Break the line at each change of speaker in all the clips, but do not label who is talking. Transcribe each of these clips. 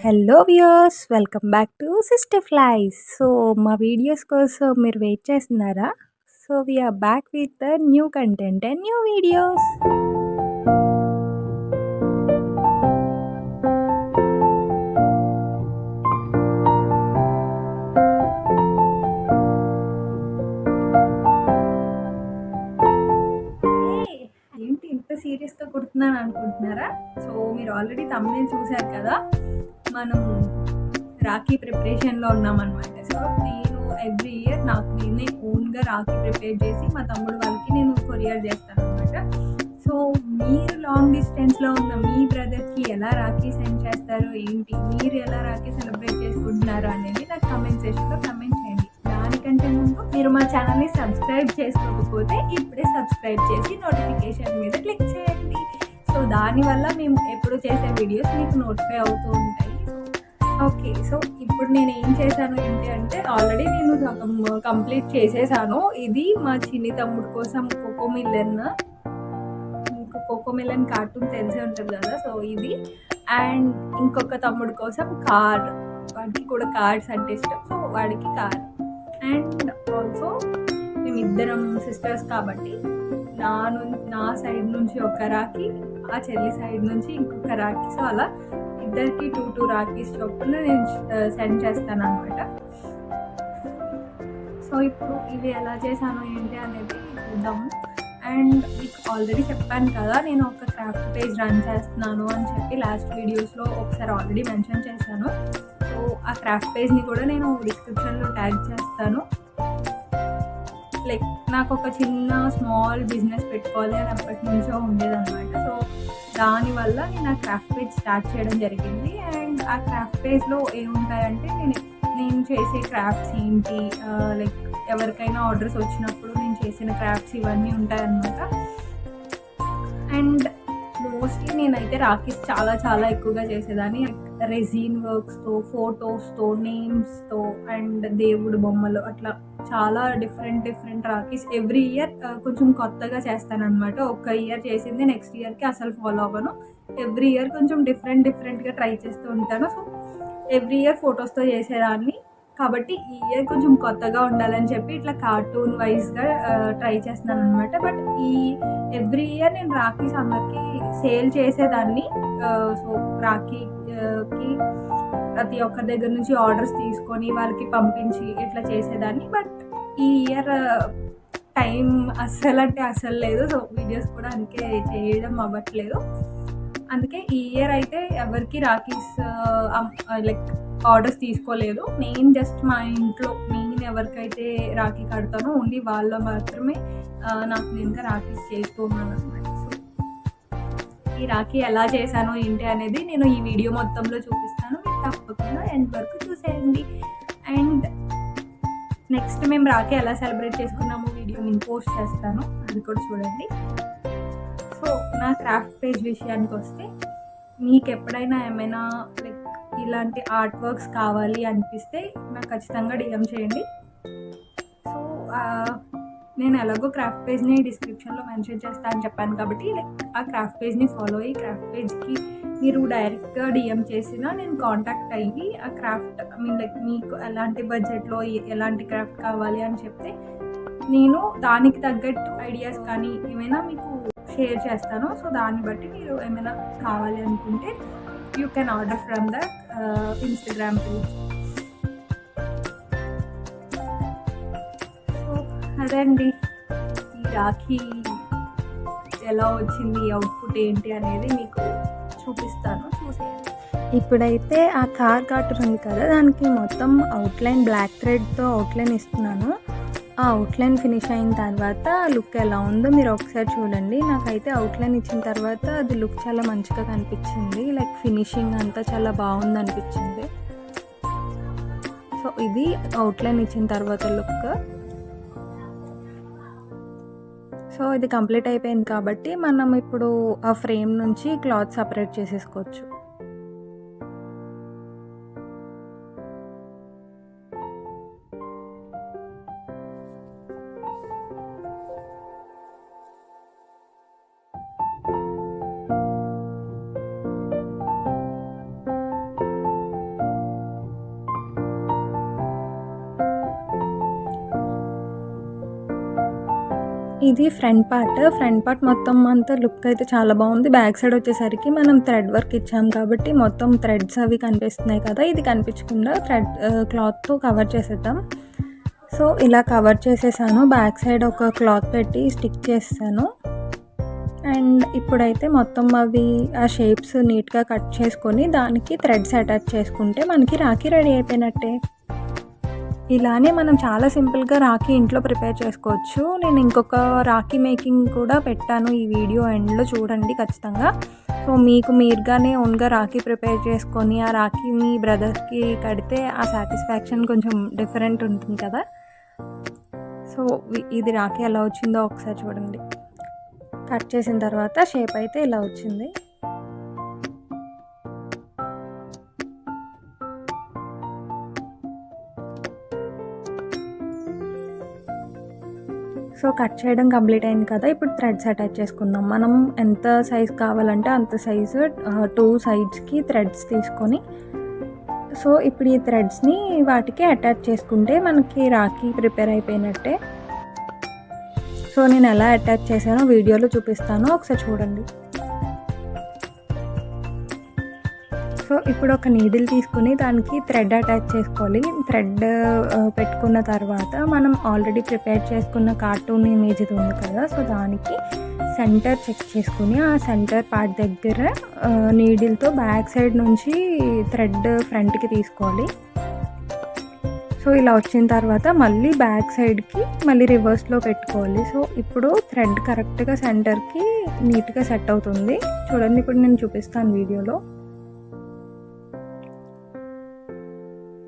Hello viewers, welcome back to Sister Flies. So మా videos కోసం మీరు వెయిట్ చేస్తున్నారా? So we are back with the new content and new videos. ఏంటి ఇంత సీరియస్గా కుడుతున్నాను అనుకుంటున్నారా? సో మీరు ఆల్రెడీ తమిళ చూశారు కదా, మనం రాఖీ ప్రిపరేషన్లో ఉన్నామన్నమాట. సో నేను ఎవ్రీ ఇయర్ నాకు నేనే ఓన్గా రాఖీ ప్రిపేర్ చేసి మా తమ్ముడు వాళ్ళకి నేను కొరియర్ చేస్తాను అనమాట. సో మీరు లాంగ్ డిస్టెన్స్లో ఉన్న మీ బ్రదర్కి ఎలా రాఖీ సెండ్ చేస్తారు, ఏంటి, మీరు ఎలా రాఖీ సెలబ్రేట్ చేసుకుంటున్నారు అనేది నాకు కమెంట్ సెక్షన్లో కమెంట్ చేయండి. దానికంటే ముందు మీరు మా ఛానల్ని సబ్స్క్రైబ్ చేసుకోకపోతే ఇప్పుడే సబ్స్క్రైబ్ చేసి నోటిఫికేషన్ మీద క్లిక్ చేయండి. సో దానివల్ల మేము ఎప్పుడు చేసే వీడియోస్ మీకు నోటిఫై అవుతూ ఉంటాయి. ఓకే, సో ఇప్పుడు నేను ఏం చేశాను ఏంటి అంటే, ఆల్రెడీ నేను కంప్లీట్ చేసేసాను. ఇది మా చిన్ని తమ్ముడు కోసం కోకోమిలన్, మీకు కోకోమిలన్ కార్టూన్ తెలిసే ఉంటుంది కదా. సో ఇది, అండ్ ఇంకొక తమ్ముడు కోసం కార్, వాడికి కూడా కార్స్ అంటే ఇష్టం, సో వాడికి కార్. అండ్ ఆల్సో మేమిద్దరం సిస్టర్స్ కాబట్టి నా సైడ్ నుంచి ఒక రాఖీ, ఆ చెల్లి సైడ్ నుంచి ఇంకొక రాఖీ. సో అలా ఇద్దరికి టూ రాఖీస్ చొప్పున నేను సెండ్ చేస్తాను అనమాట. సో ఇప్పుడు ఇవి ఎలా చేశాను ఏంటి అనేది చూద్దాము. అండ్ మీకు ఆల్రెడీ చెప్పాను కదా, నేను ఒక క్రాఫ్ట్ పేజ్ రన్ చేస్తున్నాను అని చెప్పి లాస్ట్ వీడియోస్లో ఒకసారి ఆల్రెడీ మెన్షన్ చేశాను. సో ఆ క్రాఫ్ట్ పేజ్ని కూడా నేను డిస్క్రిప్షన్లో ట్యాగ్ చేస్తాను. లైక్ నాకు ఒక చిన్న స్మాల్ బిజినెస్ పెట్టుకోవాలి అని అప్పటి నుంచో ఉండేదన్నమాట. సో దానివల్ల నేను ఆ క్రాఫ్ట్ పేజ్ స్టార్ట్ చేయడం జరిగింది. అండ్ ఆ క్రాఫ్ట్ పేజ్లో ఏముంటాయంటే నేను చేసే క్రాఫ్ట్స్ ఏంటి, లైక్ ఎవరికైనా ఆర్డర్స్ వచ్చినప్పుడు నేను చేసిన క్రాఫ్ట్స్ ఇవన్నీ ఉంటాయన్నమాట. అండ్ మోస్ట్లీ నేనైతే రాఖీస్ చాలా ఎక్కువగా చేసేదాన్ని. రెజిన్ వర్క్స్తో, ఫొటోస్తో, నేమ్స్తో అండ్ దేవుడు బొమ్మలు, అట్లా చాలా డిఫరెంట్ రాఖీస్ ఎవ్రీ ఇయర్ కొంచెం కొత్తగా చేస్తానన్నమాట. ఒక ఇయర్ చేసింది నెక్స్ట్ ఇయర్కి అసలు ఫాలో అవ్వను. ఎవ్రీ ఇయర్ కొంచెం డిఫరెంట్గా ట్రై చేస్తూ ఉంటాను. సో ఎవ్రీ ఇయర్ ఫొటోస్తో చేసేదాన్ని కాబట్టి ఈ ఇయర్ కొంచెం కొత్తగా ఉండాలని చెప్పి ఇట్లా కార్టూన్ వైజ్గా ట్రై చేస్తున్నాను అనమాట. బట్ ఈ ఎవ్రీ ఇయర్ నేను రాఖీస్ అందరికి సేల్ చేసేదాన్ని. సో రాఖీకి ప్రతి ఒక్కరి దగ్గర నుంచి ఆర్డర్స్ తీసుకొని వాళ్ళకి పంపించి ఇట్లా చేసేదాన్ని. బట్ ఈ ఇయర్ టైం అస్సలు లేదు. సో వీడియోస్ కూడా అందుకే చేయడం అవ్వట్లేదు. అందుకే ఈ ఇయర్ అయితే ఎవరికి రాఖీస్ లైక్ ఆర్డర్స్ తీసుకోలేదు. నేను జస్ట్ మా ఇంట్లో నేను ఎవరికైతే రాఖీ కడతానో ఓన్లీ వాళ్ళ మాత్రమే నాకు నేను రాఖీస్ చేస్తూ ఉన్నాను అనమాట. సో ఈ రాఖీ ఎలా చేశాను ఏంటి అనేది నేను ఈ వీడియో మొత్తంలో చూపిస్తాను. మీరు తప్పకుండా ఎండ్ వరకు చూసేయండి. అండ్ నెక్స్ట్ మేము రాఖీ ఎలా సెలబ్రేట్ చేసుకున్నామో వీడియో నేను పోస్ట్ చేస్తాను, అది కూడా చూడండి. సో నా క్రాఫ్ట్ పేజ్ విషయానికి వస్తే, మీకు ఎప్పుడైనా ఏమైనా లైక్ ఇలాంటి ఆర్ట్ వర్క్స్ కావాలి అనిపిస్తే నాకు ఖచ్చితంగా డిఎం చేయండి. సో నేను ఎలాగో క్రాఫ్ట్ పేజ్ని డిస్క్రిప్షన్లో మెన్షన్ చేస్తా అని చెప్పాను కాబట్టి, లైక్ ఆ క్రాఫ్ట్ పేజ్ని ఫాలో అయ్యి క్రాఫ్ట్ పేజ్కి మీరు డైరెక్ట్గా డిఎం చేసినా నేను కాంటాక్ట్ అయ్యి ఆ క్రాఫ్ట్ లైక్ మీకు ఎలాంటి బడ్జెట్లో ఎలాంటి క్రాఫ్ట్ కావాలి అని చెప్తే నేను దానికి తగ్గట్టు ఐడియాస్ కానీ ఏమైనా మీకు షేర్ చేస్తాను. సో దాన్ని బట్టి మీరు ఏమైనా కావాలి అనుకుంటే you can order from the Instagram page. So అదే అండి, ఈ రాఖీ ఎలా వచ్చింది, అవుట్పుట్ ఏంటి అనేది మీకు చూపిస్తాను, చూసేయండి. ఇప్పుడైతే ఆ కార్ కార్టూన్ ఉంది కదా, దానికి మొత్తం అవుట్లైన్ బ్లాక్ థ్రెడ్తో అవుట్లైన్ ఇస్తున్నాను. ఆ అవుట్లైన్ ఫినిష్ అయిన తర్వాత లుక్ ఎలా ఉందో మీరు ఒకసారి చూడండి. నాకైతే అవుట్లైన్ ఇచ్చిన తర్వాత అది లుక్ చాలా మంచిగా కనిపించింది. లైక్ ఫినిషింగ్ అంతా చాలా బాగుంది అనిపించింది. సో ఇది అవుట్లైన్ ఇచ్చిన తర్వాత లుక్. సో ఇది కంప్లీట్ అయిపోయింది కాబట్టి మనం ఇప్పుడు ఆ ఫ్రేమ్ నుంచి క్లాత్ సపరేట్ చేసేసుకోవచ్చు. ఇది ఫ్రంట్ పార్ట్ మొత్తం అంతా లుక్ అయితే చాలా బాగుంది. బ్యాక్ సైడ్ వచ్చేసరికి మనం థ్రెడ్ వర్క్ ఇచ్చాం కాబట్టి మొత్తం థ్రెడ్స్ అవి కనిపిస్తున్నాయి కదా, ఇది కనిపించకుండా క్లాత్తో కవర్ చేసేద్దాం. సో ఇలా కవర్ చేసేసాను. బ్యాక్ సైడ్ ఒక క్లాత్ పెట్టి స్టిక్ చేస్తాను. అండ్ ఇప్పుడైతే మొత్తం అవి ఆ షేప్స్ నీట్గా కట్ చేసుకొని దానికి థ్రెడ్స్ అటాచ్ చేసుకుంటే మనకి రాఖీ రెడీ అయిపోయినట్టే. ఇలానే మనం చాలా సింపుల్గా రాఖీ ఇంట్లో ప్రిపేర్ చేసుకోవచ్చు. నేను ఇంకొక రాఖీ మేకింగ్ కూడా పెట్టాను, ఈ వీడియో ఎండ్లో చూడండి ఖచ్చితంగా. సో మీరుగానే ఓన్గా రాఖీ ప్రిపేర్ చేసుకొని ఆ రాఖీ మీ బ్రదర్స్కి కడితే ఆ సాటిస్ఫాక్షన్ కొంచెం డిఫరెంట్ ఉంటుంది కదా. సో ఇది రాఖీ ఎలా వచ్చిందో ఒకసారి చూడండి. కట్ చేసిన తర్వాత షేప్ అయితే ఇలా వచ్చింది. సో కట్ చేయడం కంప్లీట్ అయింది కదా, ఇప్పుడు థ్రెడ్స్ అటాచ్ చేసుకుందాం. మనం ఎంత సైజ్ కావాలంటే అంత సైజు 2 సైడ్స్కి థ్రెడ్స్ తీసుకొని, సో ఇప్పుడు ఈ థ్రెడ్స్ని వాటికి అటాచ్ చేసుకుంటే మనకి రాఖీ ప్రిపేర్ అయిపోయినట్టే. సో నేను ఎలా అటాచ్ చేశానో వీడియోలో చూపిస్తాను, ఒకసారి చూడండి. సో ఇప్పుడు ఒక నీడిల్ తీసుకుని దానికి థ్రెడ్ అటాచ్ చేసుకోవాలి. థ్రెడ్ పెట్టుకున్న తర్వాత మనం ఆల్రెడీ ప్రిపేర్ చేసుకున్న కార్టూన్ ఇమేజ్ ఇది ఉంది కదా, సో దానికి సెంటర్ చెక్ చేసుకుని ఆ సెంటర్ పార్ట్ దగ్గర నీడిల్తో బ్యాక్ సైడ్ నుంచి థ్రెడ్ ఫ్రంట్కి తీసుకోవాలి. సో ఇలా వచ్చిన తర్వాత మళ్ళీ బ్యాక్ సైడ్కి మళ్ళీ రివర్స్లో పెట్టుకోవాలి. సో ఇప్పుడు థ్రెడ్ కరెక్ట్గా సెంటర్కి నీట్గా సెట్ అవుతుంది. చూడండి, ఇప్పుడు నేను చూపిస్తాను వీడియోలో.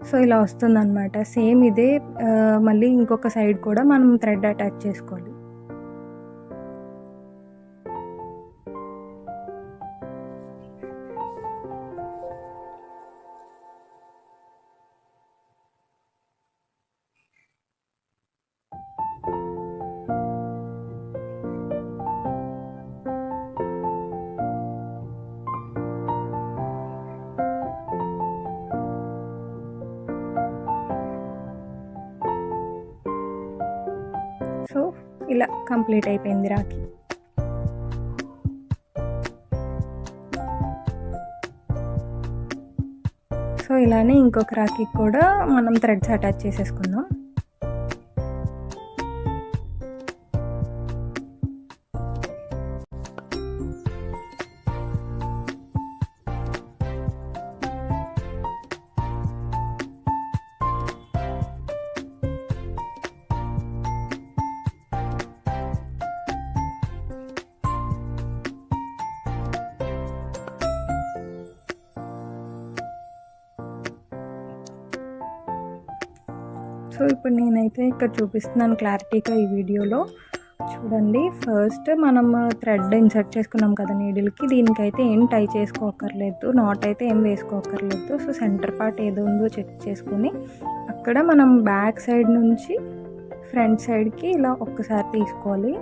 సో ఇలా వస్తుందన్నమాట. సేమ్ ఇదే మళ్ళీ ఇంకొక సైడ్ కూడా మనం థ్రెడ్ అటాచ్ చేసుకోవాలి. సో ఇలా కంప్లీట్ అయిపోయింది రాఖీ. సో ఇలానే ఇంకొక రాఖీకి కూడా మనం థ్రెడ్స్ అటాచ్ చేసేసుకుందాం. సో ఇప్పుడు నేనైతే ఇక్కడ చూపిస్తున్నాను క్లారిటీగా ఈ వీడియోలో. చూడండి, ఫస్ట్ మనం థ్రెడ్ ఇన్సర్ట్ చేసుకున్నాం కదా నీడిల్కి, దీనికైతే ఏం టై చేసుకోకర్లేదు, నాట్ అయితే ఏం వేసుకోకర్లేదు. సో సెంటర్ పార్ట్ ఏదో ఉందో చెక్ చేసుకుని అక్కడ మనం బ్యాక్ సైడ్ నుంచి ఫ్రంట్ సైడ్కి ఇలా ఒక్కసారి తీసుకోవాలి.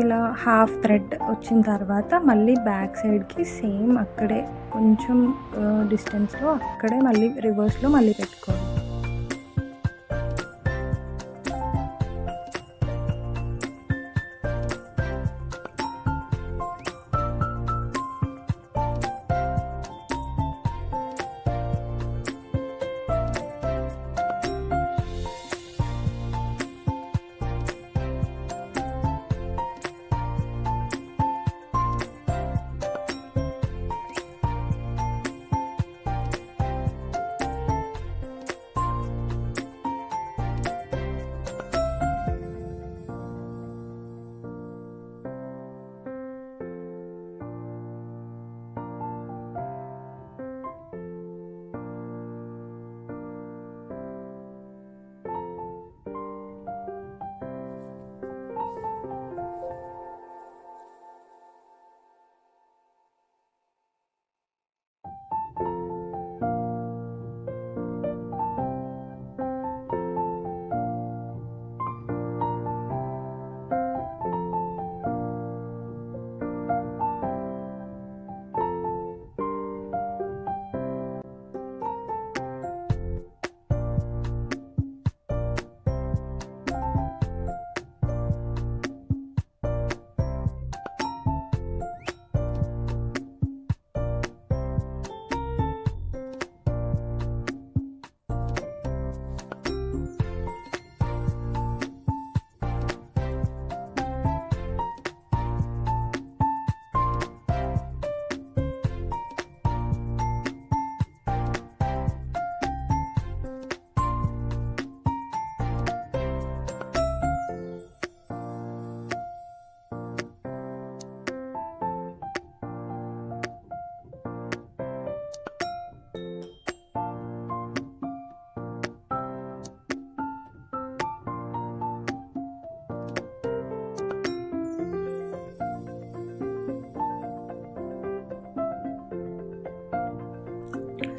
ఇలా హాఫ్ థ్రెడ్ వచ్చిన తర్వాత మళ్ళీ బ్యాక్ సైడ్కి సేమ్ అక్కడే కొంచెం డిస్టెన్స్లో అక్కడే మళ్ళీ రివర్స్లో మళ్ళీ పెట్టుకోవాలి.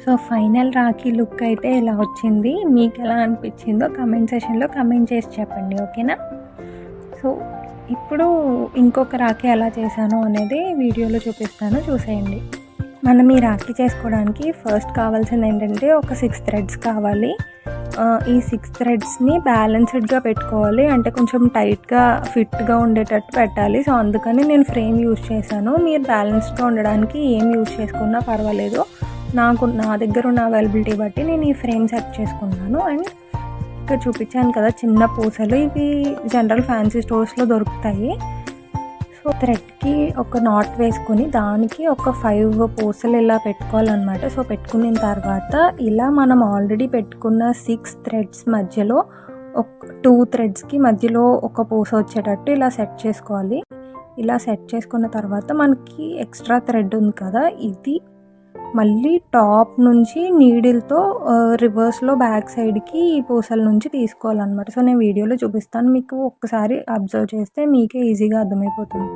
సో ఫైనల్ రాఖీ లుక్ అయితే ఇలా వచ్చింది. మీకు ఎలా అనిపించిందో కమెంట్ సెషన్లో కమెంట్ చేసి చెప్పండి, ఓకేనా? సో ఇప్పుడు ఇంకొక రాఖీ ఎలా చేశాను అనేది వీడియోలో చూపిస్తాను, చూసేయండి. మనం ఈ రాఖీ చేసుకోవడానికి ఫస్ట్ కావాల్సింది ఏంటంటే ఒక 6 థ్రెడ్స్ కావాలి. ఈ 6 థ్రెడ్స్ని బ్యాలెన్స్డ్గా పెట్టుకోవాలి, అంటే కొంచెం టైట్గా ఫిట్గా ఉండేటట్టు పెట్టాలి. సో అందుకని నేను ఫ్రేమ్ యూజ్ చేశాను. మీరు బ్యాలెన్స్డ్గా ఉండడానికి ఏం యూజ్ చేసుకున్నా పర్వాలేదు. నా దగ్గర ఉన్న అవైలబిలిటీ బట్టి నేను ఈ ఫ్రేమ్ సెట్ చేసుకున్నాను. అండ్ ఇక్కడ చూపించాను కదా చిన్న పూసలు, ఇవి జనరల్ ఫ్యాన్సీ స్టోర్స్లో దొరుకుతాయి. సో థ్రెడ్కి ఒక నాట్ వేసుకొని దానికి ఒక 5 పూసలు ఇలా పెట్టుకోవాలన్నమాట. సో పెట్టుకున్న తర్వాత ఇలా మనం ఆల్రెడీ పెట్టుకున్న 6 థ్రెడ్స్ మధ్యలో 2 థ్రెడ్స్కి మధ్యలో ఒక పూస వచ్చేటట్టు ఇలా సెట్ చేసుకోవాలి. ఇలా సెట్ చేసుకున్న తర్వాత మనకి ఎక్స్ట్రా థ్రెడ్ ఉంది కదా, ఇది మళ్ళీ టాప్ నుంచి నీడిల్తో రివర్స్లో బ్యాక్ సైడ్కి ఈ పూసల నుంచి తీసుకోవాలన్నమాట. సో నేను వీడియోలో చూపిస్తాను, మీకు ఒక్కసారి అబ్జర్వ్ చేస్తే మీకే ఈజీగా అర్థమైపోతుంది.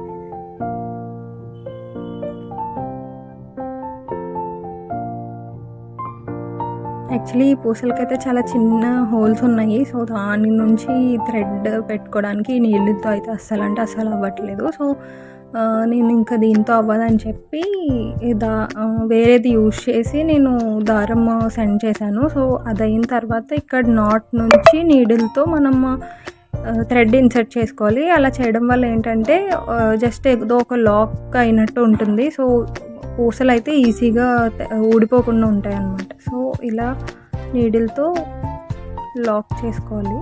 యాక్చువల్లీ ఈ పూసలకైతే చాలా చిన్న హోల్స్ ఉన్నాయి. సో దాని నుంచి థ్రెడ్ పెట్టుకోవడానికి నీళ్ళతో అయితే అస్సలు అవ్వట్లేదు. సో నేను ఇంకా దీంతో అవ్వదని చెప్పి వేరేది యూజ్ చేసి నేను దారం సెండ్ చేశాను. సో అది అయిన తర్వాత ఇక్కడ నాట్ నుంచి నీడిల్తో మనం థ్రెడ్ ఇన్సర్ట్ చేసుకోవాలి. అలా చేయడం వల్ల ఏంటంటే జస్ట్ ఏదో ఒక లాక్ అయినట్టు ఉంటుంది. సో పూసలు అయితే ఈజీగా ఊడిపోకుండా ఉంటాయి అన్నమాట. సో ఇలా నీడిల్తో లాక్ చేసుకోవాలి.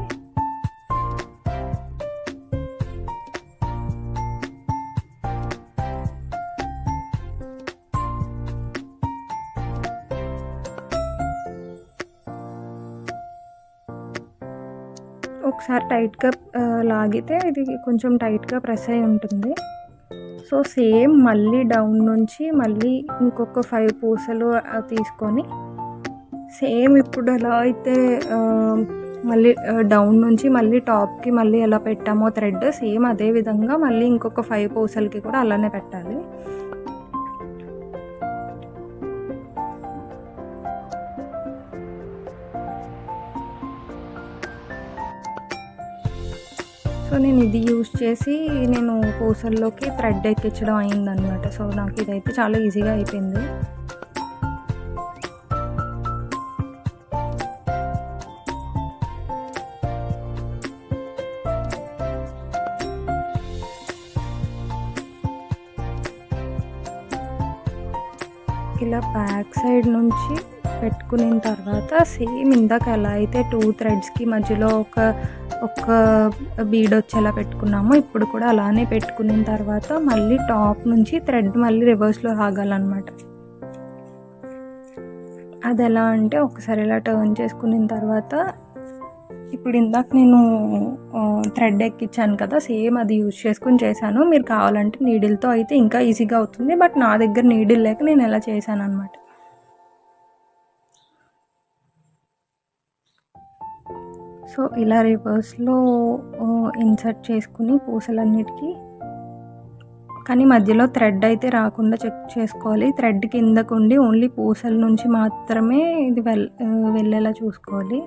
ఒకసారి టైట్గా లాగితే ఇది కొంచెం టైట్గా ప్రెస్ అయి ఉంటుంది. సో సేమ్ మళ్ళీ డౌన్ నుంచి మళ్ళీ ఇంకొక 5 పూసలు తీసుకొని సేమ్ ఇప్పుడు ఎలా అయితే మళ్ళీ డౌన్ నుంచి మళ్ళీ టాప్కి మళ్ళీ ఎలా పెట్టామో థ్రెడ్, సేమ్ అదే విధంగా మళ్ళీ ఇంకొక 5 పూసలకి కూడా అలానే పెట్టాలి. సో నేను ఇది యూజ్ చేసి నేను పూసల్లోకి థ్రెడ్ ఎక్కించడం అయిందనమాట. సో నాకు ఇదైతే చాలా ఈజీగా అయిపోయింది. ఇలా బ్యాక్ సైడ్ నుంచి పెట్టుకున్న తర్వాత సేమ్ ఇందాక ఎలా అయితే 2 థ్రెడ్స్కి మధ్యలో ఒక బీడ్ వచ్చేలా పెట్టుకున్నామో ఇప్పుడు కూడా అలానే పెట్టుకున్న తర్వాత మళ్ళీ టాప్ నుంచి థ్రెడ్ మళ్ళీ రివర్స్లో లాగాలన్నమాట. అది ఎలా అంటే ఒకసారి ఇలా టర్న్ చేసుకున్న తర్వాత ఇప్పుడు ఇందాక నేను థ్రెడ్ ఎక్కించాను కదా, సేమ్ అది యూజ్ చేసుకుని చేశాను. మీరు కావాలంటే నీడిల్తో అయితే ఇంకా ఈజీగా అవుతుంది, బట్ నా దగ్గర నీడిల్ లేక నేను ఎలా చేశాను అనమాట. సో ఇలా రివర్స్లో ఇన్సర్ట్ చేసుకుని పూసలన్నిటికీ, కానీ మధ్యలో థ్రెడ్ అయితే రాకుండా చెక్ చేసుకోవాలి. థ్రెడ్ కిందకు ఉండి ఓన్లీ పూసల నుంచి మాత్రమే ఇది వెళ్ళేలా చూసుకోవాలి.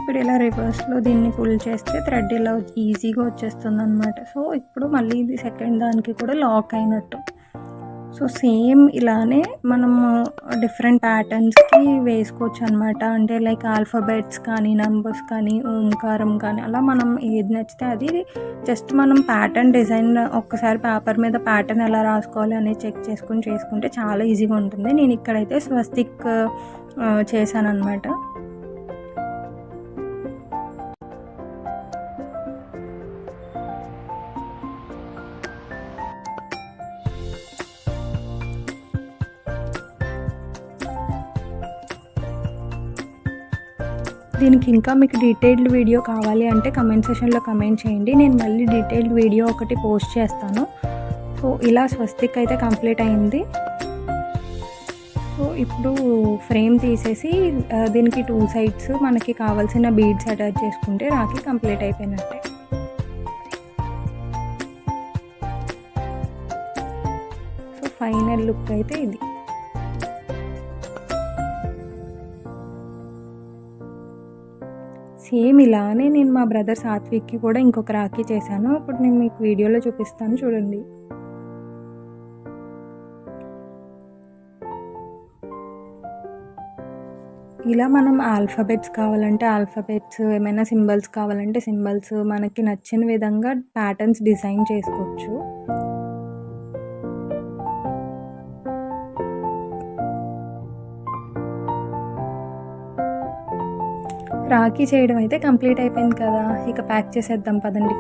ఇప్పుడు ఇలా రివర్స్లో దీన్ని పుల్ చేస్తే థ్రెడ్ ఇలా ఈజీగా వచ్చేస్తుంది అనమాట. సో ఇప్పుడు మళ్ళీ ఇది సెకండ్ దానికి కూడా లాక్ అయినట్టు. సో సేమ్ ఇలానే మనము డిఫరెంట్ ప్యాటర్న్స్కి వేసుకోవచ్చు అనమాట. అంటే లైక్ ఆల్ఫాబెట్స్ కానీ నెంబర్స్ కానీ ఓంకారం కానీ అలా మనం ఏది నచ్చితే అది జస్ట్ మనం ప్యాటర్న్ డిజైన్ ఒక్కసారి పేపర్ మీద ప్యాటర్న్ ఎలా రాసుకోవాలి అనేది చెక్ చేసుకుంటే చాలా ఈజీగా ఉంటుంది. నేను ఇక్కడైతే స్వస్తిక్ చేశాను అనమాట. దీనికి ఇంకా మీకు డీటెయిల్డ్ వీడియో కావాలి అంటే కమెంట్ సెషన్లో కమెంట్ చేయండి, నేను మళ్ళీ డీటెయిల్డ్ వీడియో ఒకటి పోస్ట్ చేస్తాను. సో ఇలా స్వస్తిక్ అయితే కంప్లీట్ అయింది. సో ఇప్పుడు ఫ్రేమ్ తీసేసి దీనికి 2 సైడ్స్ మనకి కావాల్సిన బీడ్స్ అటాచ్ చేసుకుంటే రాఖీ కంప్లీట్ అయిపోయినట్టే. సో ఫైనల్ లుక్ అయితే ఇది. సేమ్ ఇలానే నేను మా బ్రదర్ సాత్విక్కి కూడా ఇంకొక రాఖీ చేశాను. ఇప్పుడు నేను మీకు వీడియోలో చూపిస్తాను చూడండి. ఇలా మనం ఆల్ఫాబెట్స్ కావాలంటే ఆల్ఫాబెట్స్, ఏమైనా సింబల్స్ కావాలంటే సింబల్స్, మనకి నచ్చిన విధంగా ప్యాటర్న్స్ డిజైన్ చేసుకోవచ్చు. రాఖీ చేయడం అయితే కంప్లీట్ అయిపోయింది కదా, ఇక ప్యాక్ చేసేద్దాం పదండి.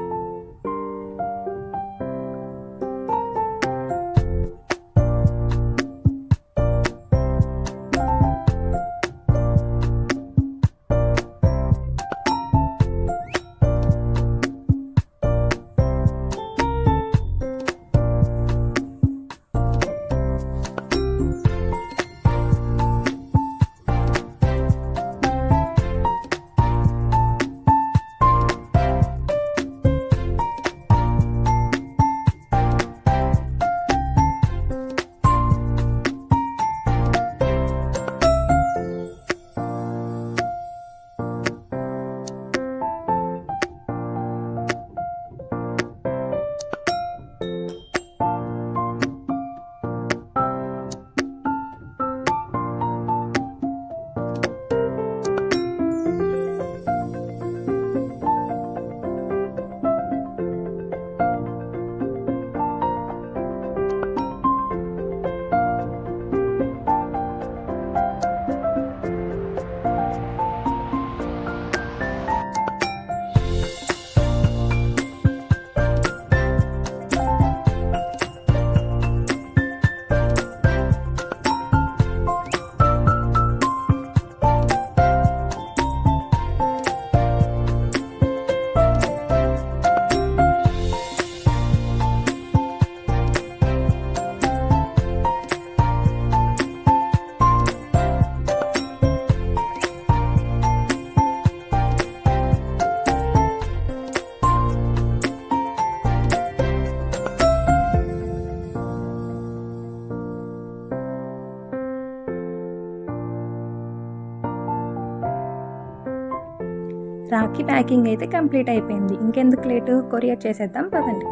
రాఖీ ప్యాకింగ్ అయితే కంప్లీట్ అయిపోయింది. ఇంకెందుకు లేటు, కొరియర్ చేసేద్దాం పదండి.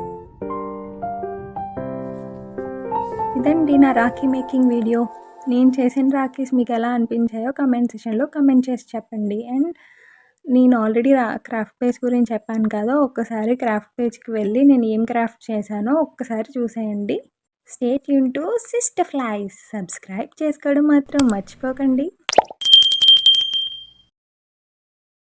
ఇదండి నా రాఖీ మేకింగ్ వీడియో. నేను చేసిన రాఖీస్ మీకు ఎలా అనిపించాయో కమెంట్ సెషన్లో కమెంట్ చేసి చెప్పండి. అండ్ నేను ఆల్రెడీ క్రాఫ్ట్ పేజ్ గురించి చెప్పాను కదా, ఒక్కసారి క్రాఫ్ట్ పేజ్కి వెళ్ళి నేను ఏం క్రాఫ్ట్ చేశానో ఒక్కసారి చూసేయండి. Stay tune to Sister flies. Subscribe చేసుకోవడం మాత్రం మర్చిపోకండి.